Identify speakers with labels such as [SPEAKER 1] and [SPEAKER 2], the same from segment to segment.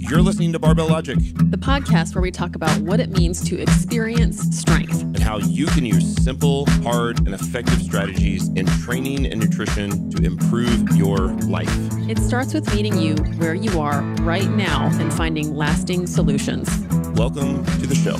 [SPEAKER 1] You're listening to Barbell Logic,
[SPEAKER 2] the podcast where we talk about what it means to experience strength
[SPEAKER 1] and how you can use simple, hard, and effective strategies in training and nutrition to improve your life.
[SPEAKER 2] It starts with meeting you where you are right now and finding lasting solutions.
[SPEAKER 1] Welcome to the show.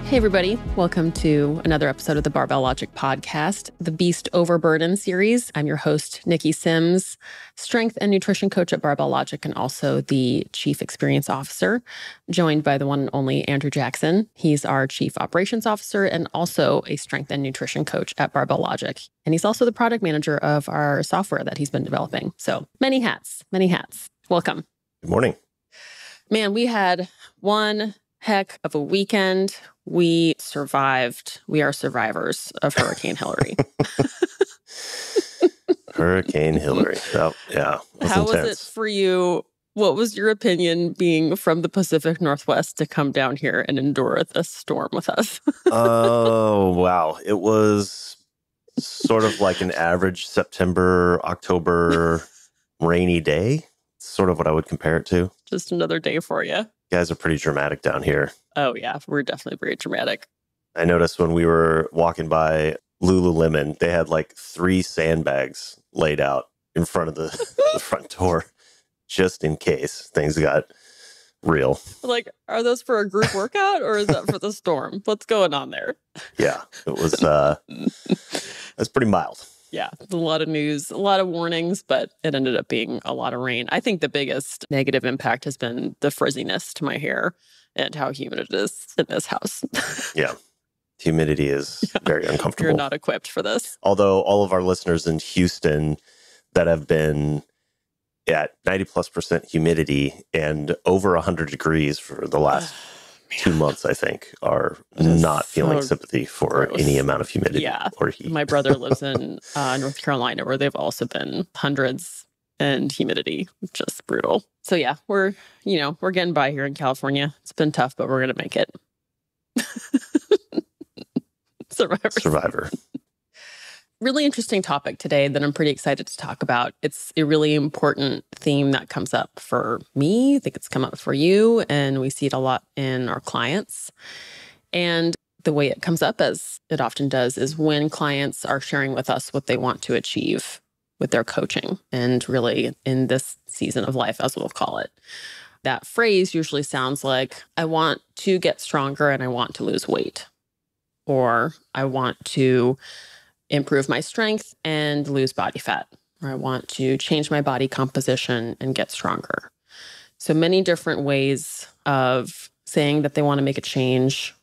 [SPEAKER 2] Hey everybody, welcome to another episode of the Barbell Logic podcast, the Beast Overburden series. I'm your host, Niki Sims, strength and nutrition coach at Barbell Logic and also the chief experience officer, joined by the one and only Andrew Jackson. He's our chief operations officer and also a strength and nutrition coach at Barbell Logic. And he's also the product manager of our software that he's been developing. So many hats, many hats. Welcome.
[SPEAKER 1] Good morning.
[SPEAKER 2] Man, we had one heck of a weekend. We survived. We are survivors of Hurricane Hillary.
[SPEAKER 3] Hurricane Hillary. Oh, yeah.
[SPEAKER 2] How was it for you? What was your opinion being from the Pacific Northwest to come down here and endure this storm with us?
[SPEAKER 3] Oh, wow. It was sort of like an average September, October rainy day. Sort of what I would compare it to.
[SPEAKER 2] Just another day for you.
[SPEAKER 3] You guys are pretty dramatic down here.
[SPEAKER 2] Oh, yeah. We're definitely very dramatic.
[SPEAKER 3] I noticed when we were walking by Lululemon, they had like 3 sandbags laid out in front of the front door, just in case things got real.
[SPEAKER 2] Like, are those for a group workout or is that for the storm? What's going on there?
[SPEAKER 3] Yeah, it was that's pretty mild.
[SPEAKER 2] Yeah, a lot of news, a lot of warnings, but it ended up being a lot of rain. I think the biggest negative impact has been the frizziness to my hair and how humid it is in this house.
[SPEAKER 3] Yeah, humidity is very uncomfortable.
[SPEAKER 2] You're not equipped for this.
[SPEAKER 3] Although all of our listeners in Houston that have been at 90+% humidity and over 100 degrees for the last 2 months, I think, are not feeling sympathy for any amount of humidity or heat.
[SPEAKER 2] My brother lives in North Carolina, where they've also been hundreds and humidity, just brutal. So yeah, we're getting by here in California. It's been tough, but we're going to make it. Survivor. Really interesting topic today that I'm pretty excited to talk about. It's a really important theme that comes up for me. I think it's come up for you, and we see it a lot in our clients. And the way it comes up, as it often does, is when clients are sharing with us what they want to achieve with their coaching, and really in this season of life, as we'll call it. That phrase usually sounds like, I want to get stronger and I want to lose weight, or I want to improve my strength and lose body fat, or I want to change my body composition and get stronger. So many different ways of saying that they want to make a change.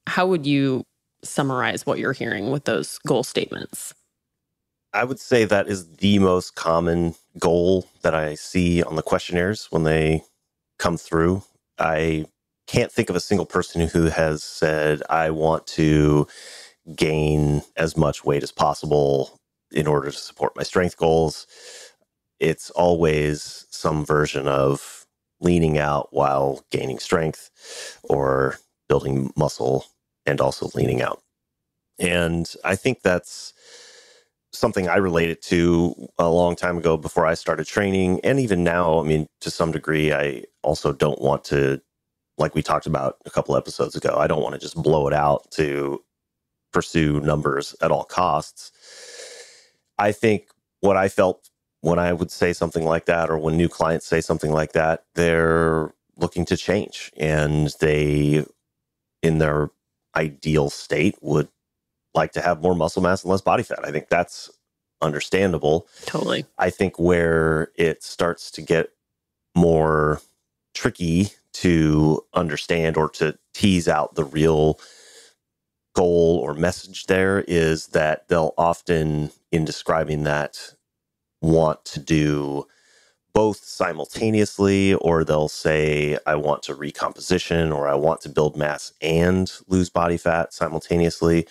[SPEAKER 2] How would you summarize what you're hearing with those goal statements?
[SPEAKER 3] I would say that is the most common goal that I see on the questionnaires when they come through. I can't think of a single person who has said, I want to gain as much weight as possible in order to support my strength goals. It's always some version of leaning out while gaining strength, or building muscle and also leaning out. And I think that's something I related to a long time ago before I started training. And even now, I mean, to some degree, I also don't want to, like we talked about a couple episodes ago, I don't want to just blow it out to pursue numbers at all costs. I think what I felt when I would say something like that, or when new clients say something like that, they're looking to change, and they, in their ideal state, would like to have more muscle mass and less body fat. I think that's understandable.
[SPEAKER 2] Totally.
[SPEAKER 3] I think where it starts to get more tricky to understand or to tease out the real goal or message there is that they'll often, in describing that, want to do both simultaneously, or they'll say, I want to recomposition, or I want to build mass and lose body fat simultaneously.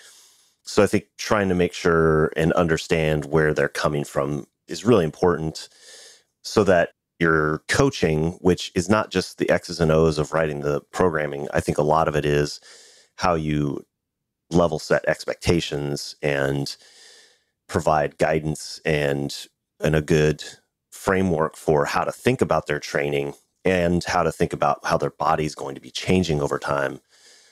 [SPEAKER 3] So I think trying to make sure and understand where they're coming from is really important, so that your coaching, which is not just the X's and O's of writing the programming. I think a lot of it is how you level set expectations and provide guidance and a good framework for how to think about their training and how to think about how their body's going to be changing over time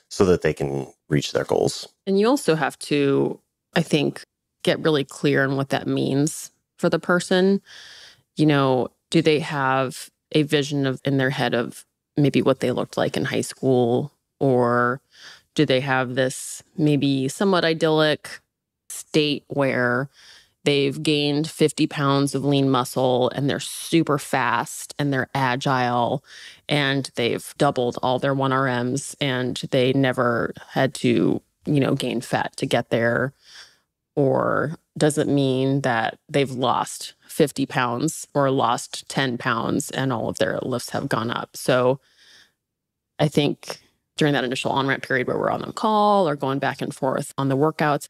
[SPEAKER 3] so that they can reach their goals.
[SPEAKER 2] And you also have to, I think, get really clear on what that means for the person. Do they have a vision of in their head of maybe what they looked like in high school? Or do they have this maybe somewhat idyllic state where they've gained 50 pounds of lean muscle and they're super fast and they're agile and they've doubled all their 1RMs and they never had to, gain fat to get there? Or does it mean that they've lost 50 pounds or lost 10 pounds and all of their lifts have gone up? So I think during that initial on-ramp period where we're on the call or going back and forth on the workouts,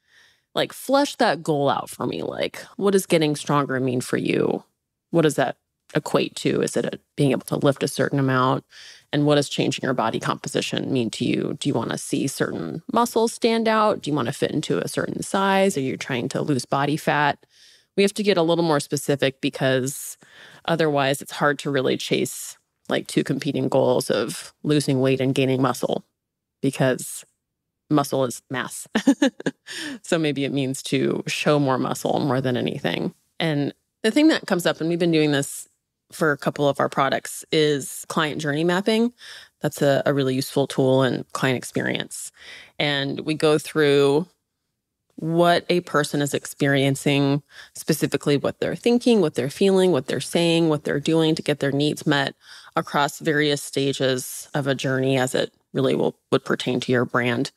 [SPEAKER 2] like flesh that goal out for me. Like, what does getting stronger mean for you? What does that equate to? Is it being able to lift a certain amount? And what does changing your body composition mean to you? Do you want to see certain muscles stand out? Do you want to fit into a certain size? Are you trying to lose body fat? We have to get a little more specific because otherwise it's hard to really chase like two competing goals of losing weight and gaining muscle, because muscle is mass. So maybe it means to show more muscle more than anything. And the thing that comes up, and we've been doing this for a couple of our products, is client journey mapping. That's a really useful tool in client experience. And we go through what a person is experiencing, specifically what they're thinking, what they're feeling, what they're saying, what they're doing to get their needs met across various stages of a journey as it really would pertain to your brand.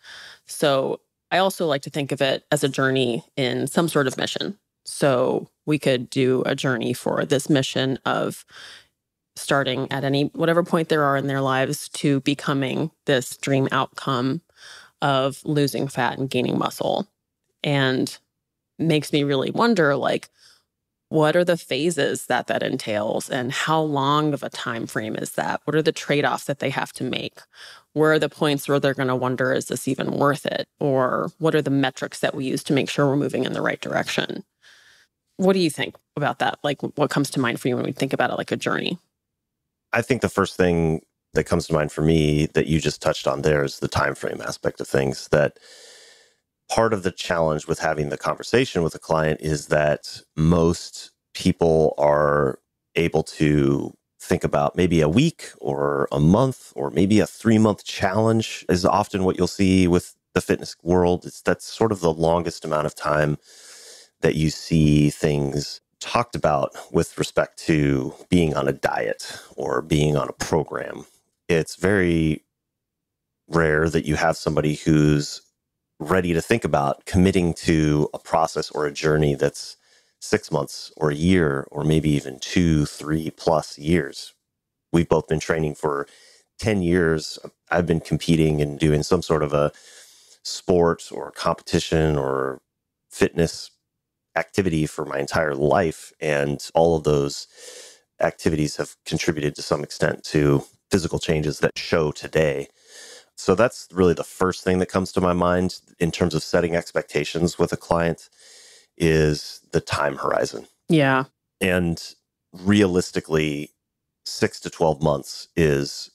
[SPEAKER 2] So I also like to think of it as a journey in some sort of mission. So we could do a journey for this mission of starting at whatever point there are in their lives to becoming this dream outcome of losing fat and gaining muscle. And makes me really wonder, like, what are the phases that entails and how long of a time frame is that? What are the trade-offs that they have to make? Where are the points where they're going to wonder, is this even worth it? Or what are the metrics that we use to make sure we're moving in the right direction? What do you think about that? Like, what comes to mind for you when we think about it like a journey?
[SPEAKER 3] I think the first thing that comes to mind for me that you just touched on there is the time frame aspect of things. That part of the challenge with having the conversation with a client is that most people are able to think about maybe a week or a month or maybe a 3-month challenge is often what you'll see with the fitness world. That's sort of the longest amount of time that you see things talked about with respect to being on a diet or being on a program. It's very rare that you have somebody who's ready to think about committing to a process or a journey that's 6 months or a year or maybe even 2-3+ years. We've both been training for 10 years. I've been competing and doing some sort of a sport or competition or fitness activity for my entire life. And all of those activities have contributed to some extent to physical changes that show today. So that's really the first thing that comes to my mind in terms of setting expectations with a client is the time horizon.
[SPEAKER 2] Yeah.
[SPEAKER 3] And realistically, 6 to 12 months is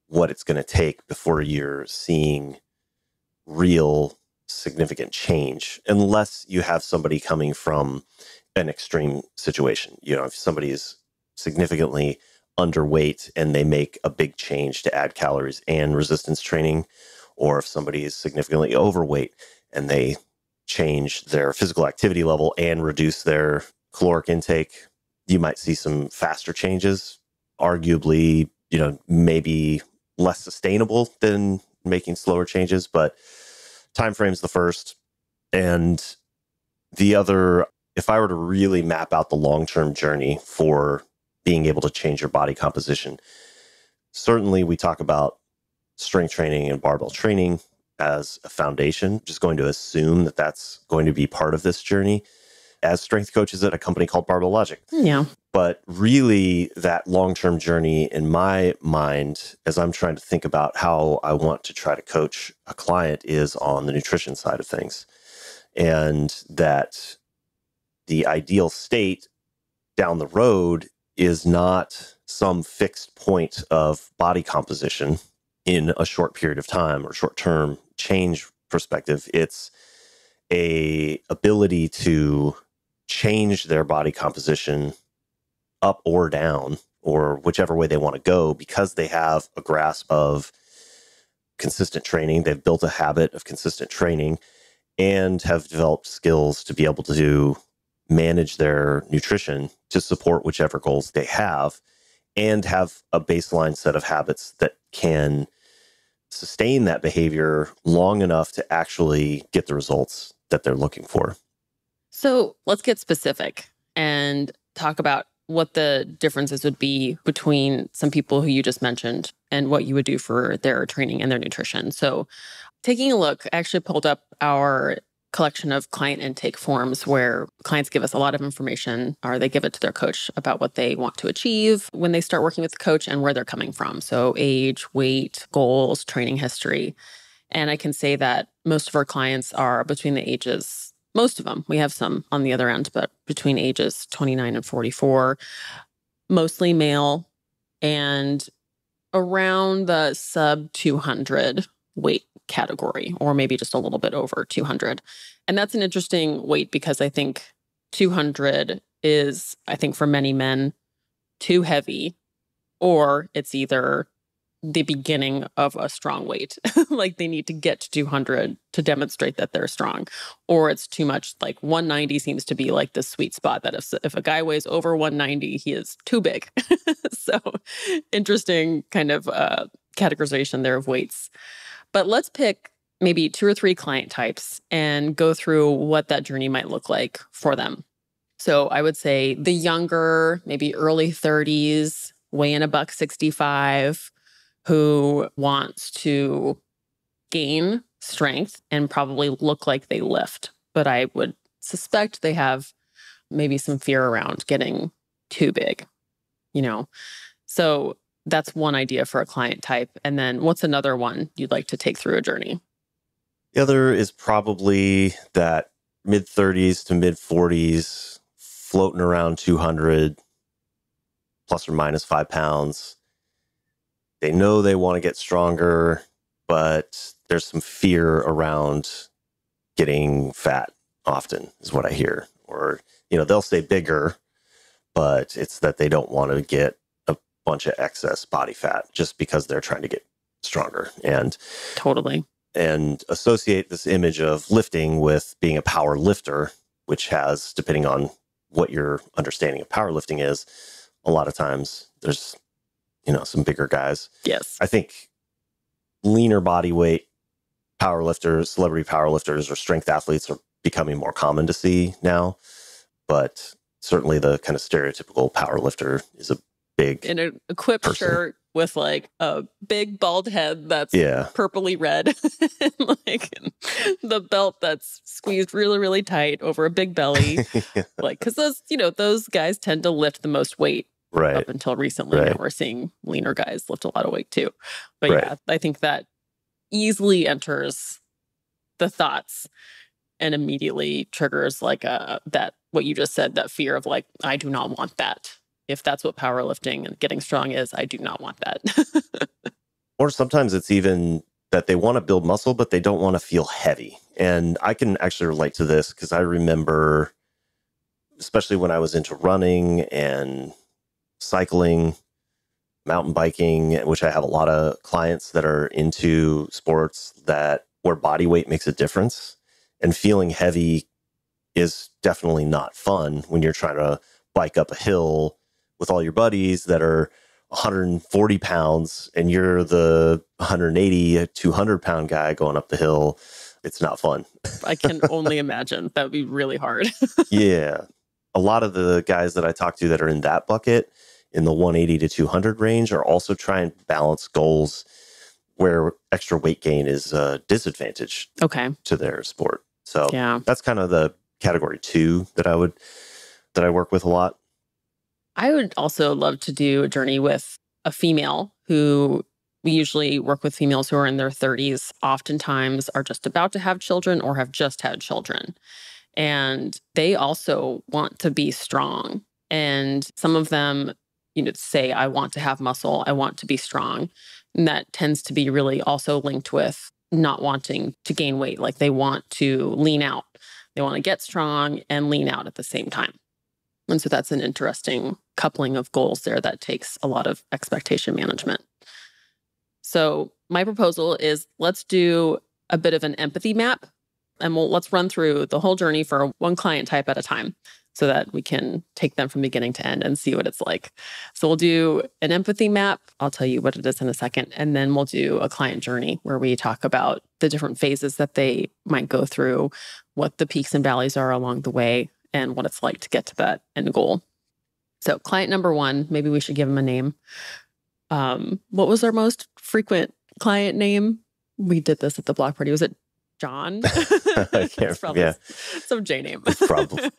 [SPEAKER 3] what it's going to take before you're seeing real significant change, unless you have somebody coming from an extreme situation. If somebody is significantly underweight and they make a big change to add calories and resistance training, or if somebody is significantly overweight and they change their physical activity level and reduce their caloric intake, you might see some faster changes, arguably, maybe less sustainable than making slower changes, but time frame's the first. And the other, if I were to really map out the long-term journey for being able to change your body composition, certainly we talk about strength training and barbell training as a foundation, just going to assume that that's going to be part of this journey as strength coaches at a company called Barbell Logic.
[SPEAKER 2] Yeah.
[SPEAKER 3] But really, that long-term journey in my mind, as I'm trying to think about how I want to try to coach a client, is on the nutrition side of things. And that the ideal state down the road is not some fixed point of body composition in a short period of time or short-term change perspective. It's a ability to change their body composition up or down, or whichever way they want to go, because they have a grasp of consistent training. They've built a habit of consistent training and have developed skills to be able to manage their nutrition to support whichever goals they have, and have a baseline set of habits that can sustain that behavior long enough to actually get the results that they're looking for.
[SPEAKER 2] So let's get specific and talk about what the differences would be between some people who you just mentioned and what you would do for their training and their nutrition. So taking a look, I actually pulled up our collection of client intake forms where clients give us a lot of information, or they give it to their coach about what they want to achieve when they start working with the coach and where they're coming from. So age, weight, goals, training history. And I can say that most of our clients are between the ages, most of them, we have some on the other end, but between ages 29 and 44, mostly male, and around the sub 200 weight category, or maybe just a little bit over 200. And that's an interesting weight because I think 200 is, I think for many men, too heavy, or it's either the beginning of a strong weight. Like they need to get to 200 to demonstrate that they're strong, or it's too much. Like 190 seems to be like the sweet spot, that if a guy weighs over 190, he is too big. So interesting kind of categorization there of weights. But let's pick maybe 2 or 3 client types and go through what that journey might look like for them. So I would say the younger, maybe early 30s, weighing $165, who wants to gain strength and probably look like they lift. But I would suspect they have maybe some fear around getting too big, you know? So that's one idea for a client type. And then what's another one you'd like to take through a journey?
[SPEAKER 3] The other is probably that mid 30s to mid 40s, floating around 200 plus or minus 5 pounds. They know they want to get stronger, but there's some fear around getting fat often, is what I hear. Or, they'll say bigger, but it's that they don't want to get a bunch of excess body fat just because they're trying to get stronger. And
[SPEAKER 2] totally.
[SPEAKER 3] And associate this image of lifting with being a power lifter, which has, depending on what your understanding of powerlifting is, a lot of times there's some bigger guys.
[SPEAKER 2] Yes.
[SPEAKER 3] I think leaner body weight powerlifters, celebrity powerlifters, or strength athletes are becoming more common to see now. But certainly the kind of stereotypical powerlifter is a big
[SPEAKER 2] in an equipped
[SPEAKER 3] person.
[SPEAKER 2] Shirt with like a big bald head that's purpley red, and like the belt that's squeezed really, really tight over a big belly. Like, because those guys tend to lift the most weight.
[SPEAKER 3] Right.
[SPEAKER 2] Up until recently, now we're seeing leaner guys lift a lot of weight too. But yeah, I think that easily enters the thoughts and immediately triggers like that what you just said, that fear of like, I do not want that. If that's what powerlifting and getting strong is, I do not want that.
[SPEAKER 3] Or sometimes it's even that they want to build muscle, but they don't want to feel heavy. And I can actually relate to this because I remember, especially when I was into running and cycling, mountain biking, which I have a lot of clients that are into sports where body weight makes a difference, and feeling heavy is definitely not fun when you're trying to bike up a hill with all your buddies that are 140 pounds and you're the 180, 200 pound guy going up the hill. It's not fun.
[SPEAKER 2] I can only imagine. That would be really hard.
[SPEAKER 3] Yeah. A lot of the guys that I talk to that are in that bucket, in the 180 to 200 range, are also trying to balance goals where extra weight gain is a disadvantage to their sport. So that's kind of the category 2 that I work with a lot.
[SPEAKER 2] I would also love to do a journey with a female who we usually work with females who are in their 30s, oftentimes are just about to have children or have just had children. And they also want to be strong. And some of them, say, I want to have muscle, I want to be strong. And that tends to be really also linked with not wanting to gain weight. Like they want to lean out. They want to get strong and lean out at the same time. And so that's an interesting coupling of goals there that takes a lot of expectation management. So my proposal is let's do a bit of an empathy map, and let's run through the whole journey for one client type at a time so that we can take them from beginning to end and see what it's like. So we'll do an empathy map. I'll tell you what it is in a second. And then we'll do a client journey where we talk about the different phases that they might go through, what the peaks and valleys are along the way, and what it's like to get to that end goal. So client number one, maybe we should give him a name. What was our most frequent client name? We did this at the block party. Was it John?
[SPEAKER 3] I can't,
[SPEAKER 2] it's probably some J name.
[SPEAKER 3] Probably.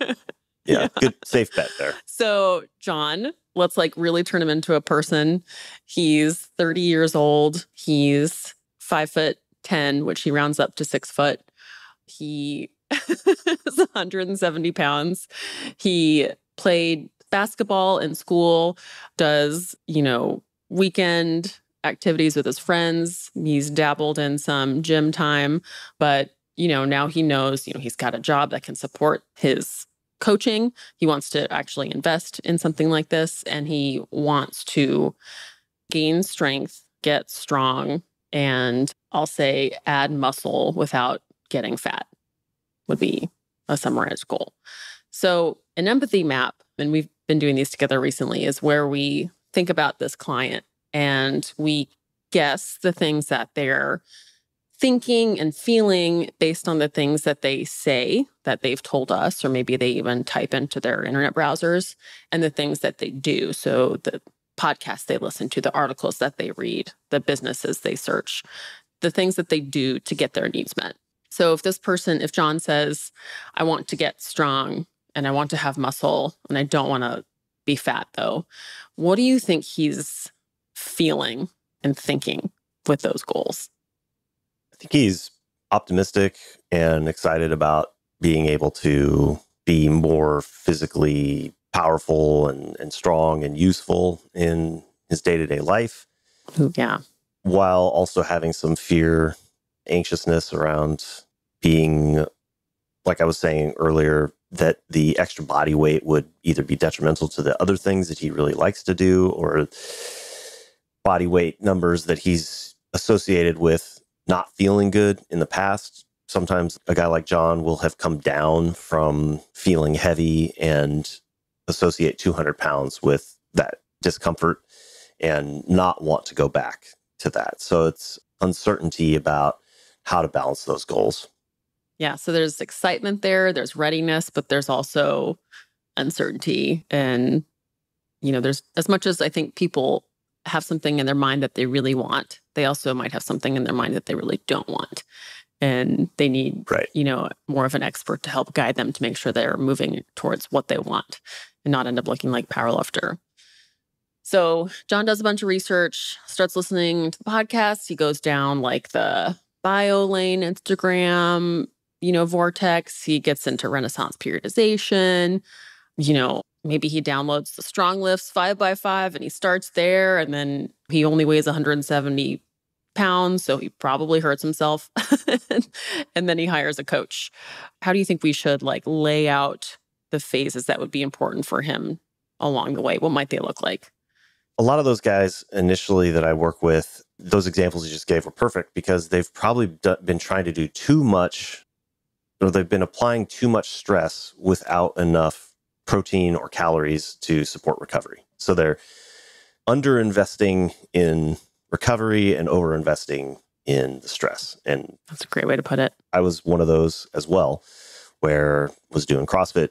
[SPEAKER 3] Yeah, good, safe bet there.
[SPEAKER 2] So John, let's really turn him into a person. He's 30 years old. He's 5'10", which he rounds up to 6 foot. He is 170 pounds. He played basketball in school, does, weekend activities with his friends. He's dabbled in some gym time, but, now he knows, he's got a job that can support his coaching. He wants to actually invest in something like this, and he wants to gain strength, get strong, and I'll say add muscle without getting fat would be a summarized goal. So an empathy map, and we've been doing these together recently, is where we think about this client and we guess the things that they're thinking and feeling based on the things that they say that they've told us, or maybe they even type into their internet browsers, and the things that they do. So the podcasts they listen to, the articles that they read, the businesses they search, the things that they do to get their needs met. So if John says, I want to get strong and I want to have muscle and I don't want to be fat though, what do you think he's feeling and thinking with those goals?
[SPEAKER 3] I think he's optimistic and excited about being able to be more physically powerful and strong and useful in his day-to-day life.
[SPEAKER 2] Yeah.
[SPEAKER 3] While also having some fear, anxiousness around being, like I was saying earlier, that the extra body weight would either be detrimental to the other things that he really likes to do, or body weight numbers that he's associated with not feeling good in the past. Sometimes a guy like John will have come down from feeling heavy and associate 200 pounds with that discomfort and not want to go back to that. So it's uncertainty about how to balance those goals.
[SPEAKER 2] Yeah. So there's excitement there, there's readiness, but there's also uncertainty. And, there's, as much as I think people have something in their mind that they really want, they also might have something in their mind that they really don't want. And they need, more of an expert to help guide them to make sure they're moving towards what they want and not end up looking like powerlifter. So John does a bunch of research, starts listening to the podcasts. He goes down the bio lane, Instagram, vortex. He gets into Renaissance periodization. Maybe he downloads the Strong Lifts 5x5 and he starts there. And then he only weighs 170 pounds, so he probably hurts himself. And then he hires a coach. How do you think we should lay out the phases that would be important for him along the way? What might they look like?
[SPEAKER 3] A lot of those guys initially that I work with, those examples you just gave were perfect because they've probably been trying to do too much, or they've been applying too much stress without enough protein or calories to support recovery. So they're underinvesting in recovery and overinvesting in the stress. And
[SPEAKER 2] that's a great way to put it.
[SPEAKER 3] I was one of those as well, where was doing CrossFit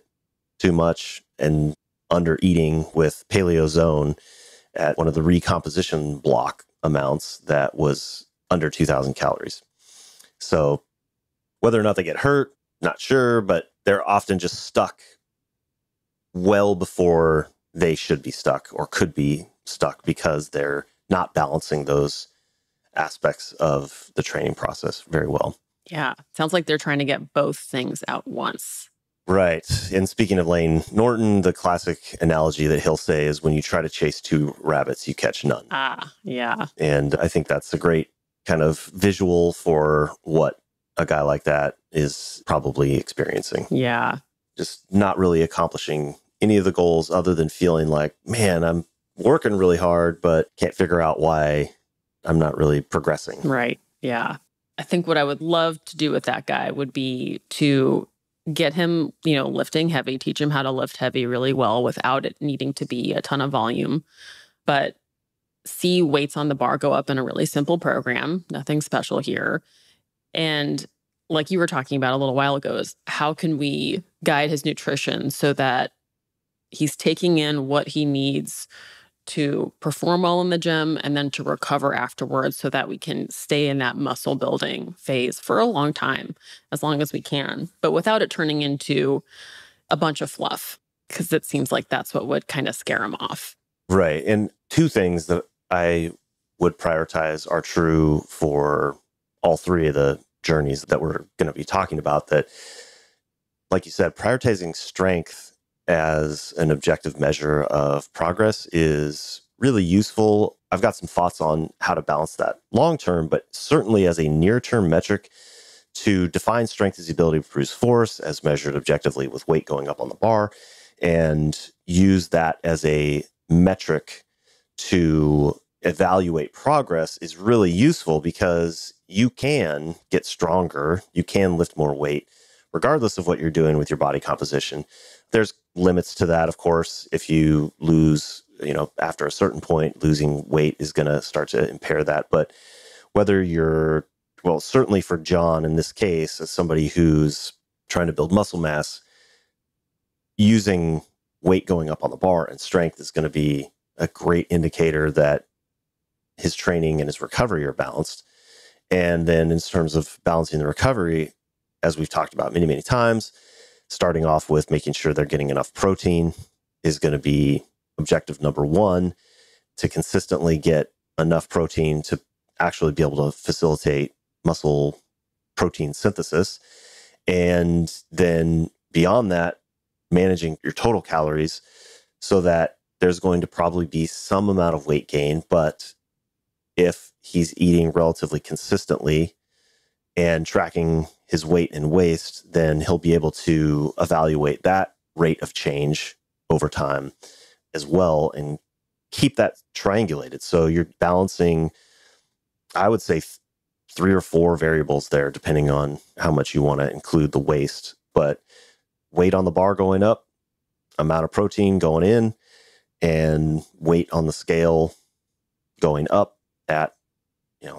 [SPEAKER 3] too much and under eating with Paleo Zone at one of the recomposition block amounts that was under 2,000 calories. So whether or not they get hurt, not sure, but they're often just stuck well before they should be stuck or could be stuck because they're not balancing those aspects of the training process very well.
[SPEAKER 2] Yeah. Sounds like they're trying to get both things out once.
[SPEAKER 3] Right. And speaking of Lane Norton, the classic analogy that he'll say is when you try to chase two rabbits, you catch none.
[SPEAKER 2] Ah, yeah.
[SPEAKER 3] And I think that's a great kind of visual for what a guy like that is probably experiencing.
[SPEAKER 2] Yeah.
[SPEAKER 3] Just not really accomplishing any of the goals other than feeling like, man, I'm working really hard, but can't figure out why I'm not really progressing.
[SPEAKER 2] Right. Yeah. I think what I would love to do with that guy would be to get him, lifting heavy, teach him how to lift heavy really well without it needing to be a ton of volume, but see weights on the bar go up in a really simple program, nothing special here. And like you were talking about a little while ago, is how can we guide his nutrition so that he's taking in what he needs to perform well in the gym and then to recover afterwards so that we can stay in that muscle building phase for a long time, as long as we can, but without it turning into a bunch of fluff, because it seems like that's what would kind of scare him off.
[SPEAKER 3] Right. And two things that I would prioritize are true for all three of the journeys that we're going to be talking about. That, like you said, prioritizing strength as an objective measure of progress is really useful. I've got some thoughts on how to balance that long term, but certainly as a near term metric, to define strength as the ability to produce force as measured objectively with weight going up on the bar, and use that as a metric to evaluate progress is really useful, because you can get stronger, you can lift more weight, regardless of what you're doing with your body composition. There's limits to that, of course. If you lose, after a certain point, losing weight is going to start to impair that. But whether you're, certainly for John in this case, as somebody who's trying to build muscle mass, using weight going up on the bar and strength is going to be a great indicator that his training and his recovery are balanced. And then in terms of balancing the recovery, as we've talked about many, many times, starting off with making sure they're getting enough protein is going to be objective number one, to consistently get enough protein to actually be able to facilitate muscle protein synthesis. And then beyond that, managing your total calories so that there's going to probably be some amount of weight gain. But if he's eating relatively consistently and tracking his weight and waist, then he'll be able to evaluate that rate of change over time as well and keep that triangulated. So you're balancing, I would say, 3 or 4 variables there, depending on how much you want to include the waist. But weight on the bar going up, amount of protein going in, and weight on the scale going up at,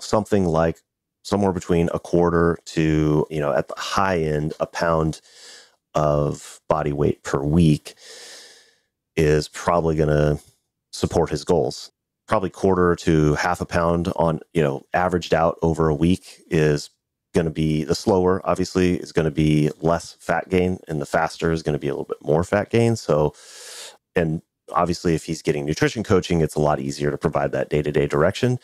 [SPEAKER 3] something like somewhere between a quarter to, at the high end, a pound of body weight per week is probably going to support his goals. Probably quarter to half a pound on, averaged out over a week is going to be the slower, obviously, is going to be less fat gain, and the faster is going to be a little bit more fat gain. So, and obviously, if he's getting nutrition coaching, it's a lot easier to provide that day-to-day direction.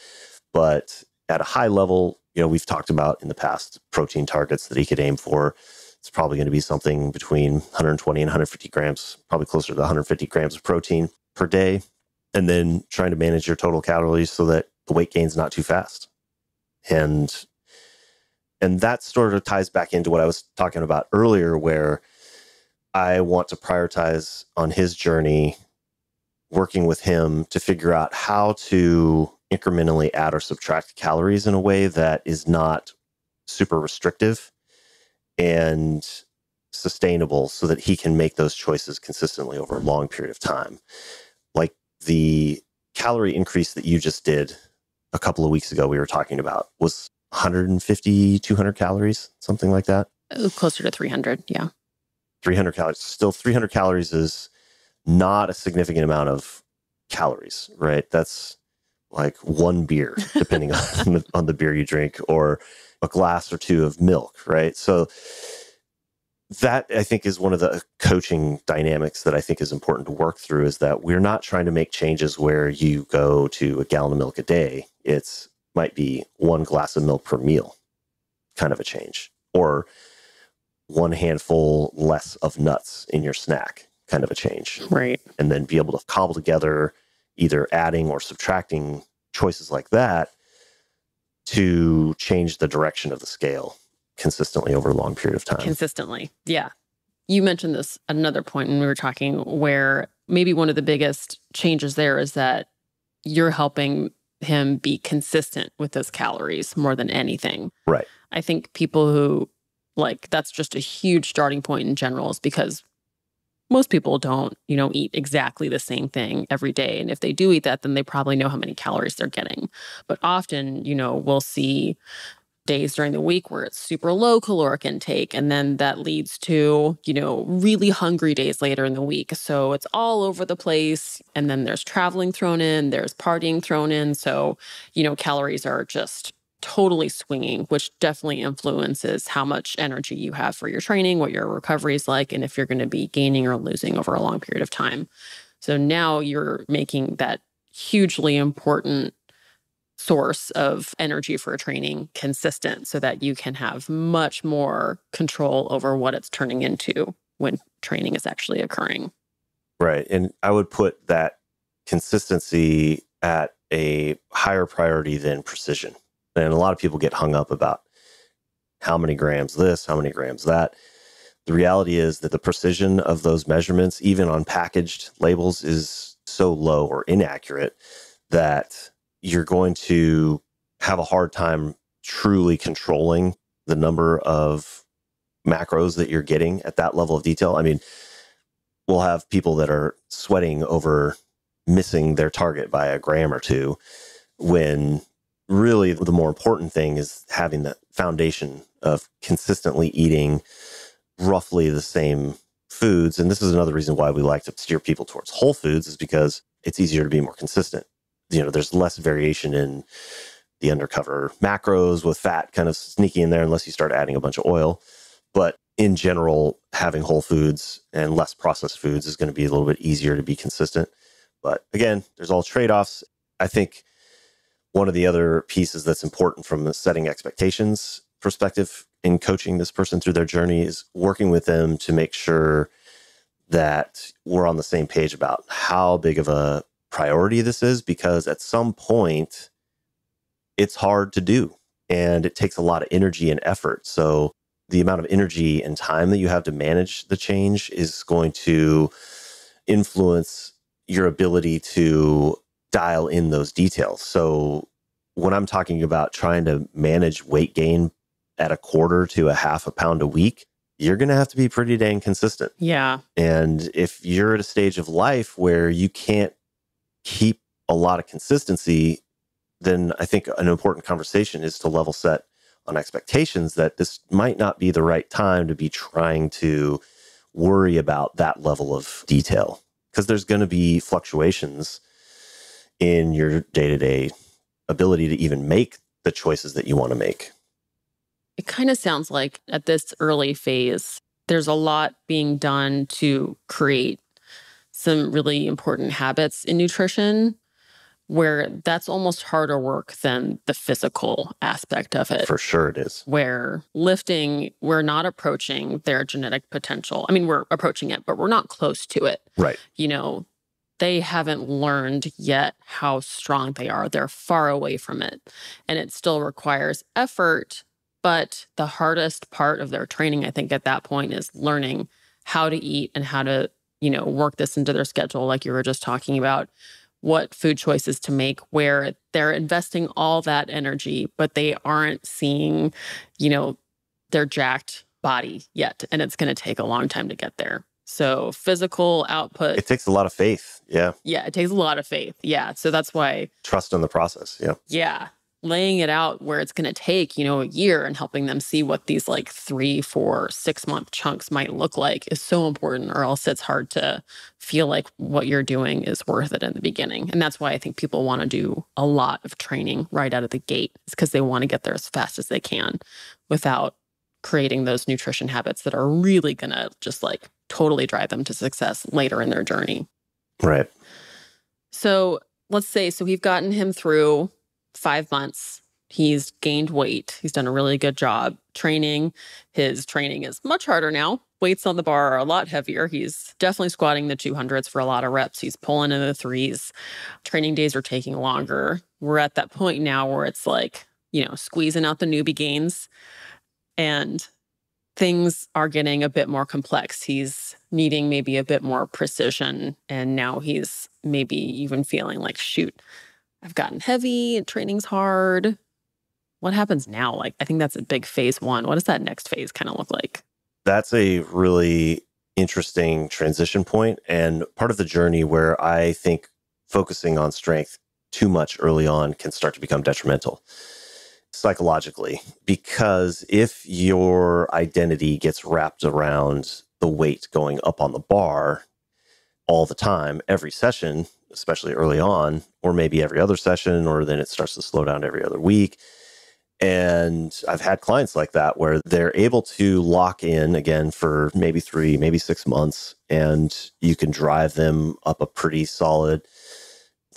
[SPEAKER 3] But at a high level, we've talked about in the past protein targets that he could aim for. It's probably going to be something between 120 and 150 grams, probably closer to 150 grams of protein per day. And then trying to manage your total calories so that the weight gain's not too fast. And that sort of ties back into what I was talking about earlier, where I want to prioritize on his journey, working with him to figure out how to incrementally add or subtract calories in a way that is not super restrictive and sustainable, so that he can make those choices consistently over a long period of time. Like the calorie increase that you just did a couple of weeks ago, we were talking about, was 150, 200 calories, something like that.
[SPEAKER 2] Closer to 300, yeah.
[SPEAKER 3] 300 calories. Still, 300 calories is not a significant amount of calories, right? That's like one beer, depending on the beer you drink, or a glass or two of milk, right? So that I think is one of the coaching dynamics that I think is important to work through, is that we're not trying to make changes where you go to a gallon of milk a day. It's might be 1 glass of milk per meal kind of a change, or 1 handful less of nuts in your snack kind of a change.
[SPEAKER 2] Right.
[SPEAKER 3] And then be able to cobble together either adding or subtracting choices like that to change the direction of the scale consistently over a long period of time.
[SPEAKER 2] Consistently. Yeah. You mentioned this at another point when we were talking, where maybe one of the biggest changes there is that you're helping him be consistent with his calories more than anything.
[SPEAKER 3] Right.
[SPEAKER 2] I think people who that's just a huge starting point in general, is because most people don't, eat exactly the same thing every day. And if they do eat that, then they probably know how many calories they're getting. But often, we'll see days during the week where it's super low caloric intake. And then that leads to, really hungry days later in the week. So it's all over the place. And then there's traveling thrown in, there's partying thrown in. So, calories are just totally swinging, which definitely influences how much energy you have for your training, what your recovery is like, and if you're going to be gaining or losing over a long period of time. So now you're making that hugely important source of energy for training consistent, so that you can have much more control over what it's turning into when training is actually occurring.
[SPEAKER 3] Right. And I would put that consistency at a higher priority than precision. And a lot of people get hung up about how many grams this, how many grams that. The reality is that the precision of those measurements, even on packaged labels, is so low or inaccurate that you're going to have a hard time truly controlling the number of macros that you're getting at that level of detail. I mean, we'll have people that are sweating over missing their target by a gram or two, when really the more important thing is having that foundation of consistently eating roughly the same foods. And this is another reason why we like to steer people towards whole foods, is because it's easier to be more consistent. There's less variation in the undercover macros, with fat kind of sneaking in there unless you start adding a bunch of oil. But in general, having whole foods and less processed foods is going to be a little bit easier to be consistent. But again, there's all trade-offs. I think one of the other pieces that's important from the setting expectations perspective in coaching this person through their journey is working with them to make sure that we're on the same page about how big of a priority this is, because at some point it's hard to do and it takes a lot of energy and effort. So the amount of energy and time that you have to manage the change is going to influence your ability to dial in those details. So when I'm talking about trying to manage weight gain at a quarter to a half a pound a week, you're going to have to be pretty dang consistent.
[SPEAKER 2] Yeah.
[SPEAKER 3] And if you're at a stage of life where you can't keep a lot of consistency, then I think an important conversation is to level set on expectations that this might not be the right time to be trying to worry about that level of detail, because there's going to be fluctuations in your day-to-day ability to even make the choices that you want to make.
[SPEAKER 2] It kind of sounds like at this early phase, there's a lot being done to create some really important habits in nutrition, where that's almost harder work than the physical aspect of it.
[SPEAKER 3] For sure it is.
[SPEAKER 2] Where lifting, we're not approaching their genetic potential. I mean, we're approaching it, but we're not close to it.
[SPEAKER 3] Right.
[SPEAKER 2] They haven't learned yet how strong they are. They're far away from it. And it still requires effort. But the hardest part of their training, I think, at that point is learning how to eat and how to, work this into their schedule, like you were just talking about, what food choices to make, where they're investing all that energy, but they aren't seeing, their jacked body yet. And it's going to take a long time to get there. So physical output.
[SPEAKER 3] It takes a lot of faith. Yeah.
[SPEAKER 2] Yeah, it takes a lot of faith. Yeah. So that's why.
[SPEAKER 3] Trust in the process. Yeah.
[SPEAKER 2] Yeah. Laying it out where it's going to take, a year, and helping them see what these 3, 4, 6 month chunks might look like is so important, or else it's hard to feel like what you're doing is worth it in the beginning. And that's why I think people want to do a lot of training right out of the gate, is because they want to get there as fast as they can without creating those nutrition habits that are really going to just like totally drive them to success later in their journey.
[SPEAKER 3] Right.
[SPEAKER 2] So let's say, so we've gotten him through 5 months. He's gained weight. He's done a really good job training. His training is much harder now. Weights on the bar are a lot heavier. He's definitely squatting the 200s for a lot of reps. He's pulling in the 3s. Training days are taking longer. We're at that point now where it's like, squeezing out the newbie gains, and things are getting a bit more complex. He's needing maybe a bit more precision. And now he's maybe even feeling like, shoot, I've gotten heavy and training's hard. What happens now? Like, I think that's a big phase 1. What does that next phase kind of look like?
[SPEAKER 3] That's a really interesting transition point, and part of the journey where I think focusing on strength too much early on can start to become detrimental psychologically, because if your identity gets wrapped around the weight going up on the bar all the time, every session, especially early on, or maybe every other session, or then it starts to slow down every other week. And I've had clients like that where they're able to lock in again for maybe 3, maybe 6 months, and you can drive them up a pretty solid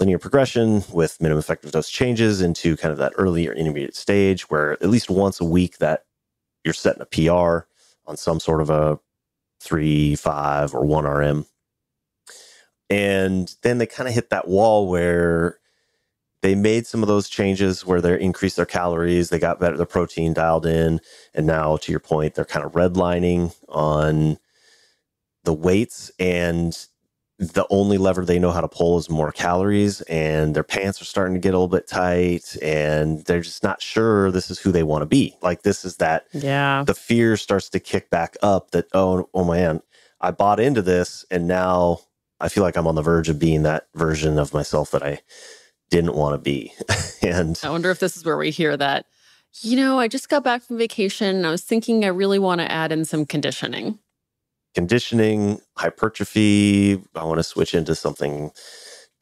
[SPEAKER 3] linear progression with minimum effective dose changes into kind of that early or intermediate stage where at least once a week that you're setting a PR on some sort of a 3, 5, or 1 RM. And then they kind of hit that wall where they made some of those changes where they increased their calories, they got better, the protein dialed in, and now, to your point, they're kind of redlining on the weights, and the only lever they know how to pull is more calories, and their pants are starting to get a little bit tight, and they're just not sure this is who they want to be. Like, this is that, the fear starts to kick back up that, oh man, I bought into this, and now I feel like I'm on the verge of being that version of myself that I didn't want to be. And
[SPEAKER 2] I wonder if this is where we hear that, I just got back from vacation and I was thinking I really want to add in some conditioning.
[SPEAKER 3] Hypertrophy, I want to switch into something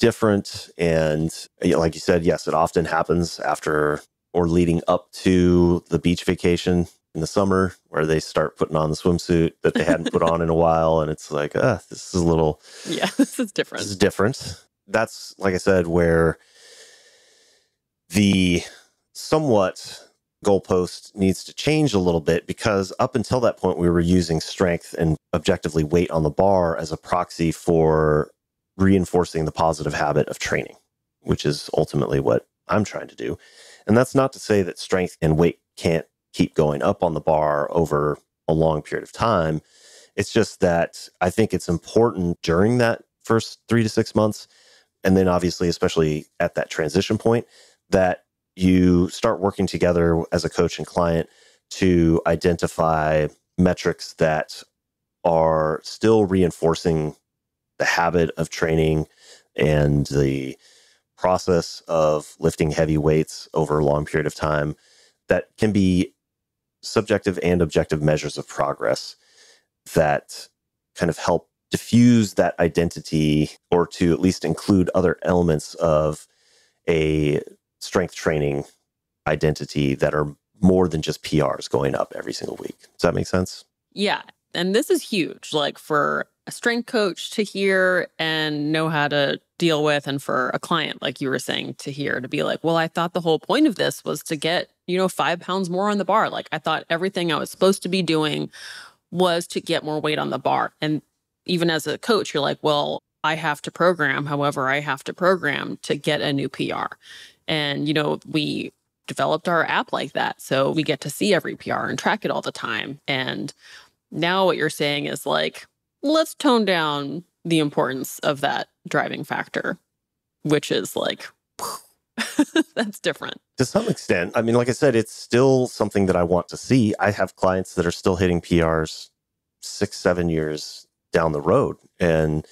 [SPEAKER 3] different. And like you said, yes, it often happens after or leading up to the beach vacation in the summer where they start putting on the swimsuit that they hadn't put on in a while. And it's like, this is a little...
[SPEAKER 2] Yeah, this is different.
[SPEAKER 3] This is different. That's, like I said, where the somewhat goalpost needs to change a little bit, because up until that point, we were using strength and objectively weight on the bar as a proxy for reinforcing the positive habit of training, which is ultimately what I'm trying to do. And that's not to say that strength and weight can't keep going up on the bar over a long period of time. It's just that I think it's important during that first 3 to 6 months, and then obviously, especially at that transition point, that you start working together as a coach and client to identify metrics that are still reinforcing the habit of training and the process of lifting heavy weights over a long period of time that can be subjective and objective measures of progress that kind of help diffuse that identity, or to at least include other elements of a strength training identity that are more than just PRs going up every single week. Does that make sense?
[SPEAKER 2] Yeah. And this is huge, like for a strength coach to hear and know how to deal with, and for a client, like you were saying, to hear, to be like, well, I thought the whole point of this was to get, 5 pounds more on the bar. Like, I thought everything I was supposed to be doing was to get more weight on the bar. And even as a coach, you're like, well, I have to program however I have to program to get a new PR. And, we developed our app like that. So we get to see every PR and track it all the time. And now what you're saying is like, let's tone down the importance of that driving factor, which is like, that's different.
[SPEAKER 3] To some extent. I mean, like I said, it's still something that I want to see. I have clients that are still hitting PRs 6, 7 years down the road. And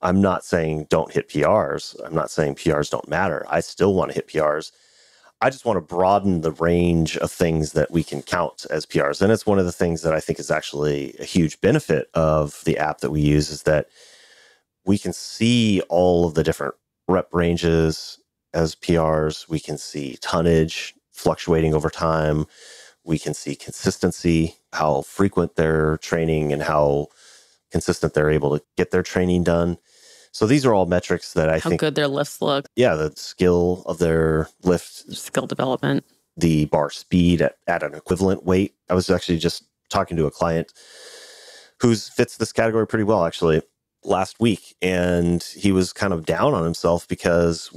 [SPEAKER 3] I'm not saying don't hit PRs. I'm not saying PRs don't matter. I still want to hit PRs. I just want to broaden the range of things that we can count as PRs. And it's one of the things that I think is actually a huge benefit of the app that we use, is that we can see all of the different rep ranges as PRs. We can see tonnage fluctuating over time. We can see consistency how frequent they're training and how consistent they're able to get their training done. So these are all metrics that I think...
[SPEAKER 2] How good their lifts look.
[SPEAKER 3] Yeah, the skill of their lift.
[SPEAKER 2] Skill development.
[SPEAKER 3] The bar speed at an equivalent weight. I was actually just talking to a client who fits this category pretty well, actually, last week. And he was kind of down on himself because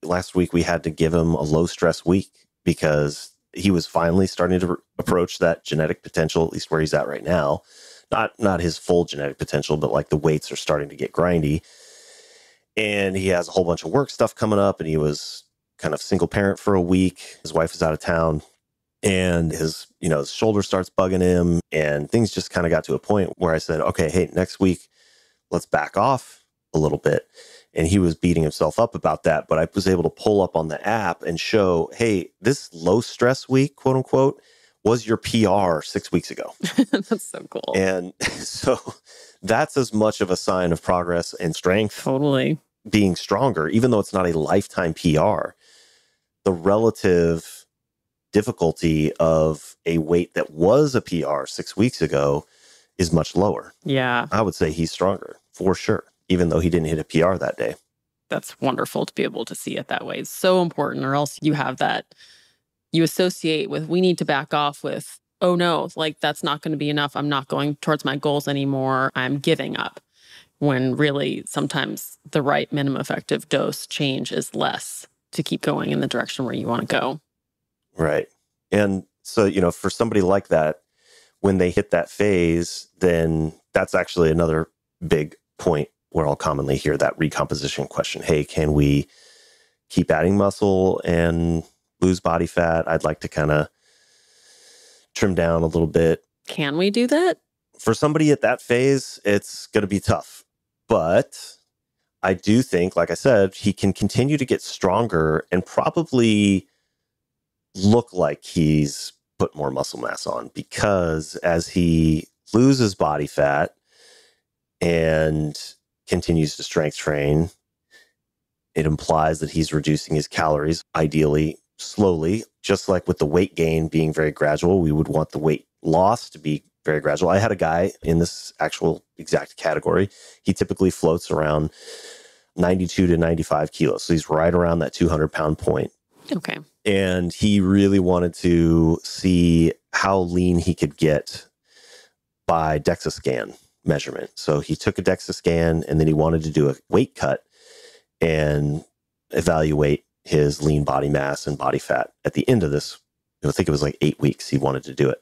[SPEAKER 3] last week we had to give him a low stress week because he was finally starting to approach that genetic potential, at least where he's at right now. Not his full genetic potential, but like the weights are starting to get grindy. And he has a whole bunch of work stuff coming up, and he was kind of single parent for a week. His wife is out of town, and his shoulder starts bugging him, and things just kind of got to a point where I said, okay, hey, next week, let's back off a little bit. And he was beating himself up about that, but I was able to pull up on the app and show, hey, this low stress week, quote unquote, was your PR 6 weeks ago.
[SPEAKER 2] That's so cool.
[SPEAKER 3] And so that's as much of a sign of progress and strength.
[SPEAKER 2] Totally.
[SPEAKER 3] Being stronger, even though it's not a lifetime PR, the relative difficulty of a weight that was a PR 6 weeks ago is much lower.
[SPEAKER 2] Yeah.
[SPEAKER 3] I would say he's stronger for sure, even though he didn't hit a PR that day.
[SPEAKER 2] That's wonderful to be able to see it that way. It's so important, or else you have that, you associate with, we need to back off with, oh no, like that's not going to be enough. I'm not going towards my goals anymore. I'm giving up. When really sometimes the right minimum effective dose change is less to keep going in the direction where you want to go.
[SPEAKER 3] Right. And so, for somebody like that, when they hit that phase, then that's actually another big point where I'll commonly hear that recomposition question. Hey, can we keep adding muscle and lose body fat? I'd like to kind of trim down a little bit.
[SPEAKER 2] Can we do that?
[SPEAKER 3] For somebody at that phase, it's going to be tough. But I do think, like I said, he can continue to get stronger and probably look like he's put more muscle mass on, because as he loses body fat and continues to strength train, it implies that he's reducing his calories, ideally slowly. Just like with the weight gain being very gradual, we would want the weight loss to be very gradual. I had a guy in this actual exact category. He typically floats around 92 to 95 kilos. So he's right around that 200-pound point.
[SPEAKER 2] Okay.
[SPEAKER 3] And he really wanted to see how lean he could get by DEXA scan measurement. So he took a DEXA scan, and then he wanted to do a weight cut and evaluate his lean body mass and body fat at the end of this. I think it was like 8 weeks he wanted to do it.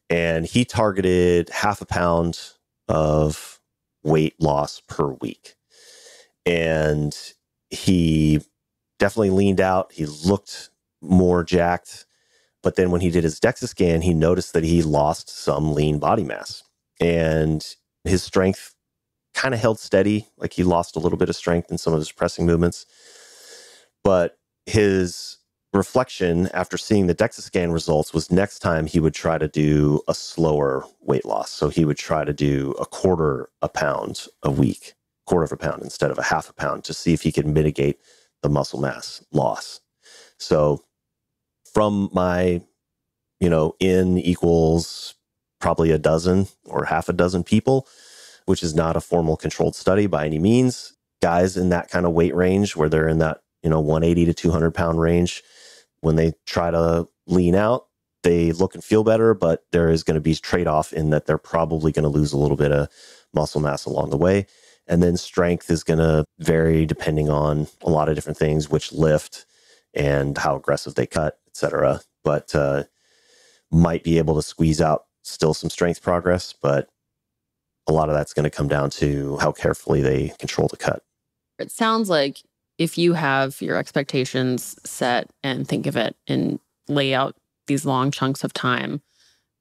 [SPEAKER 3] And he targeted 0.5 pound of weight loss per week. And he definitely leaned out. He looked more jacked. But then when he did his DEXA scan, he noticed that he lost some lean body mass. And his strength kind of held steady. Like he lost a little bit of strength in some of his pressing movements. But his reflection after seeing the DEXA scan results was next time he would try to do a slower weight loss. So he would try to do 1/4 pound a week, 1/4 pound instead of 0.5 pound, to see if he could mitigate the muscle mass loss. So from my, N equals probably a dozen or 6 people, which is not a formal controlled study by any means, guys in that kind of weight range where they're in that, 180 to 200 pound range, when they try to lean out, they look and feel better, but there is going to be trade-off in that they're probably going to lose a little bit of muscle mass along the way. And then strength is going to vary depending on a lot of different things, which lift and how aggressive they cut, etc. But might be able to squeeze out still some strength progress, but a lot of that's going to come down to how carefully they control the cut.
[SPEAKER 2] It sounds like if you have your expectations set and think of it and lay out these long chunks of time,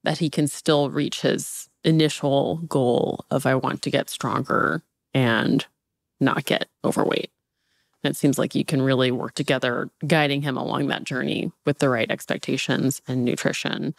[SPEAKER 2] that he can still reach his initial goal of, I want to get stronger and not get overweight. And it seems like you can really work together, guiding him along that journey with the right expectations and nutrition.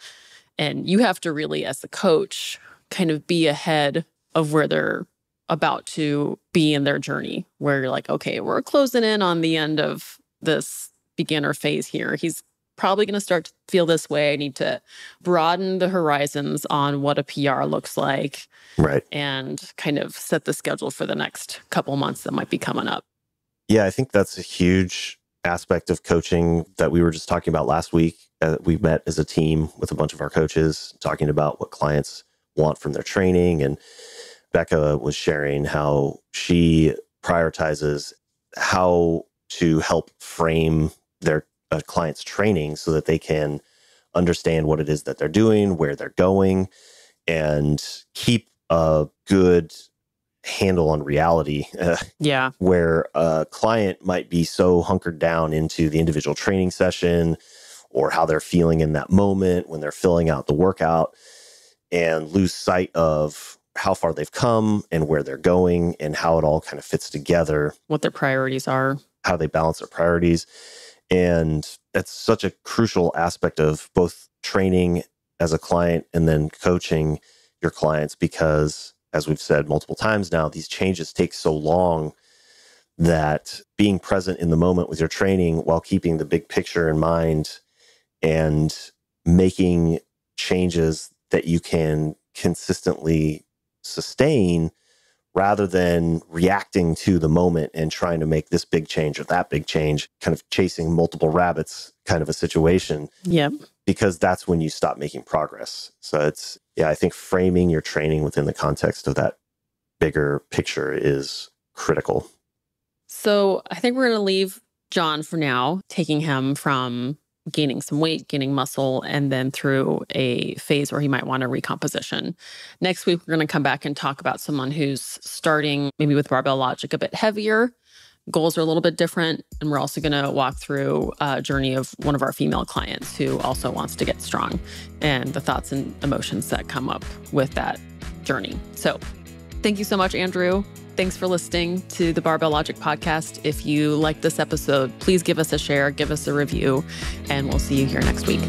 [SPEAKER 2] And you have to really, as the coach, kind of be ahead of where they're about to be in their journey, where you're like, okay, we're closing in on the end of this beginner phase here. He's probably going to start to feel this way. I need to broaden the horizons on what a PR looks like.
[SPEAKER 3] Right.
[SPEAKER 2] And kind of set the schedule for the next couple months that might be coming up.
[SPEAKER 3] Yeah, I think that's a huge aspect of coaching that we were just talking about last week. We met as a team with a bunch of our coaches talking about what clients want from their training. And Becca was sharing how she prioritizes how to help frame their client's training so that they can understand what it is that they're doing, where they're going, and keep a good handle on reality. Where a client might be so hunkered down into the individual training session or how they're feeling in that moment when they're filling out the workout and lose sight of how far they've come and where they're going and how it all kind of fits together.
[SPEAKER 2] What their priorities are.
[SPEAKER 3] How they balance their priorities. And that's such a crucial aspect of both training as a client and then coaching your clients, because as we've said multiple times now, these changes take so long that being present in the moment with your training while keeping the big picture in mind and making changes that you can consistently sustain rather than reacting to the moment and trying to make this big change or that big change, kind of chasing multiple rabbits kind of a situation.
[SPEAKER 2] Yep.
[SPEAKER 3] Because that's when you stop making progress. So it's, I think framing your training within the context of that bigger picture is critical.
[SPEAKER 2] So I think we're going to leave John for now, taking him from gaining some weight, gaining muscle, and then through a phase where he might want a recomposition. Next week, we're going to come back and talk about someone who's starting maybe with Barbell Logic a bit heavier. Goals are a little bit different. And we're also going to walk through a journey of one of our female clients who also wants to get strong and the thoughts and emotions that come up with that journey. So thank you so much, Andrew. Thanks for listening to the Barbell Logic podcast. If you like this episode, please give us a share, give us a review, and we'll see you here next week.